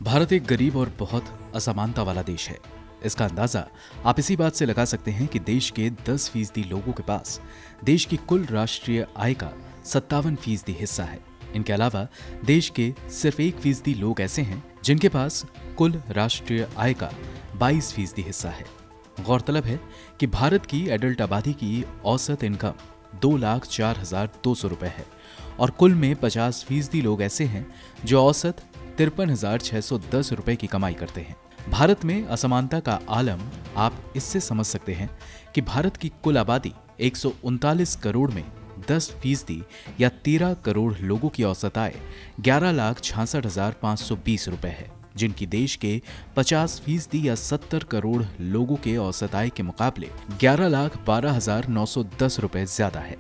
भारत एक गरीब और बहुत असमानता वाला देश है। इसका अंदाजा आप इसी बात से लगा सकते हैं कि देश के 10% लोगों के पास देश की कुल राष्ट्रीय आय का 57% हिस्सा है। इनके अलावा देश के सिर्फ 1% लोग ऐसे हैं जिनके पास कुल राष्ट्रीय आय का 22% हिस्सा है। गौरतलब है कि भारत की एडल्ट आबादी की औसत इनकम 2,04,200 रुपए है और कुल में 50% लोग ऐसे हैं जो औसत 53,610 रुपए की कमाई करते हैं। भारत में असमानता का आलम आप इससे समझ सकते हैं कि भारत की कुल आबादी 139 करोड़ में 10% या 13 करोड़ लोगों की औसत आय 11,66,520 रुपए है, जिनकी देश के 50% या 70 करोड़ लोगों के औसत आय के मुकाबले 11,12,910 रुपए ज्यादा है।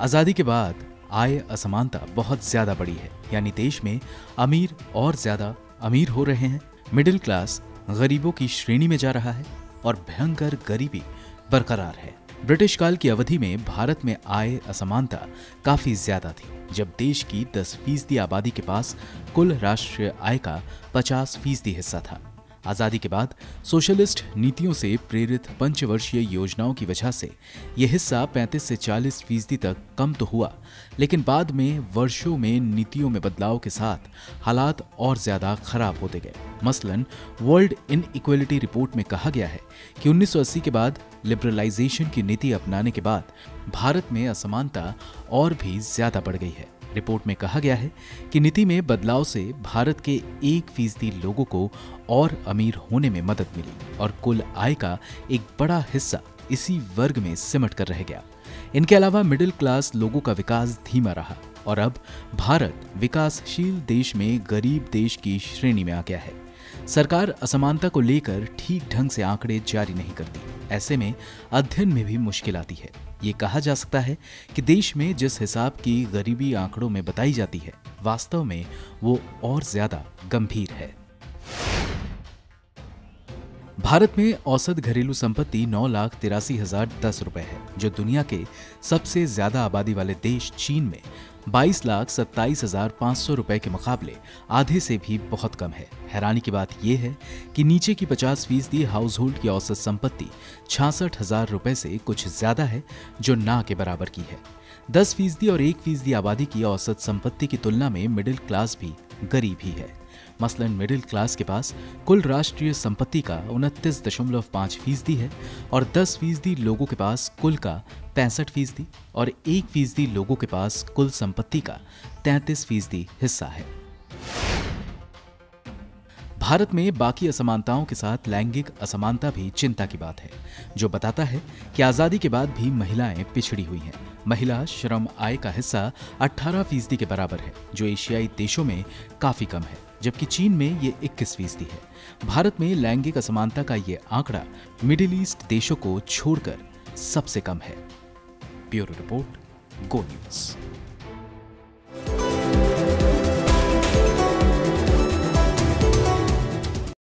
आजादी के बाद आय असमानता बहुत ज्यादा बढ़ी है, यानी देश में अमीर और ज्यादा अमीर हो रहे हैं, मिडिल क्लास गरीबों की श्रेणी में जा रहा है और भयंकर गरीबी बरकरार है। ब्रिटिश काल की अवधि में भारत में आय असमानता काफी ज्यादा थी, जब देश की 10% आबादी के पास कुल राष्ट्रीय आय का 50% हिस्सा था। आजादी के बाद सोशलिस्ट नीतियों से प्रेरित पंचवर्षीय योजनाओं की वजह से यह हिस्सा 35 से 40% तक कम तो हुआ, लेकिन बाद में वर्षों में नीतियों में बदलाव के साथ हालात और ज्यादा खराब होते गए। मसलन वर्ल्ड इनइक्वालिटी रिपोर्ट में कहा गया है कि 1980 के बाद लिबरलाइजेशन की नीति अपनाने के बाद भारत में असमानता और भी ज्यादा बढ़ गई है। रिपोर्ट में कहा गया है कि नीति में बदलाव से भारत के 1% लोगों को और अमीर होने में मदद मिली और कुल आय का एक बड़ा हिस्सा इसी वर्ग में सिमट कर रह गया। इनके अलावा मिडिल क्लास लोगों का विकास धीमा रहा और अब भारत विकासशील देश में गरीब देश की श्रेणी में आ गया है। सरकार असमानता को लेकर ठीक ढंग से आंकड़े जारी नहीं करती। ऐसे में अध्ययन में भी मुश्किल आती है। ये कहा जा सकता है कि देश में जिस हिसाब की गरीबी आंकड़ों में बताई जाती है, वास्तव में वो और ज्यादा गंभीर है। भारत में औसत घरेलू संपत्ति 9,83,010 रुपए है, जो दुनिया के सबसे ज्यादा आबादी वाले देश चीन में 22,27,500 रुपए के मुकाबले आधे से भी बहुत कम है। हैरानी की बात यह है कि नीचे की 50% हाउस होल्ड की औसत संपत्ति 66,000 रुपए से कुछ ज्यादा है, जो ना के बराबर की है। 10% और 1% आबादी की औसत संपत्ति की तुलना में मिडिल क्लास भी गरीब ही है। मसलन मिडिल क्लास के पास कुल राष्ट्रीय संपत्ति का 29.5% है और 10% लोगों के पास कुल का 65% और 1% लोगों के पास कुल संपत्ति का 33% हिस्सा है। भारत में बाकी असमानताओं के साथ लैंगिक असमानता भी चिंता की बात है, जो बताता है कि आजादी के बाद भी महिलाएं पिछड़ी हुई हैं। महिला श्रम आय का हिस्सा 18% के बराबर है, जो एशियाई देशों में काफी कम है, जबकि चीन में ये 21% है। भारत में लैंगिक असमानता का ये आंकड़ा मिडिल ईस्ट देशों को छोड़कर सबसे कम है। ब्यूरो रिपोर्ट, गो न्यूज।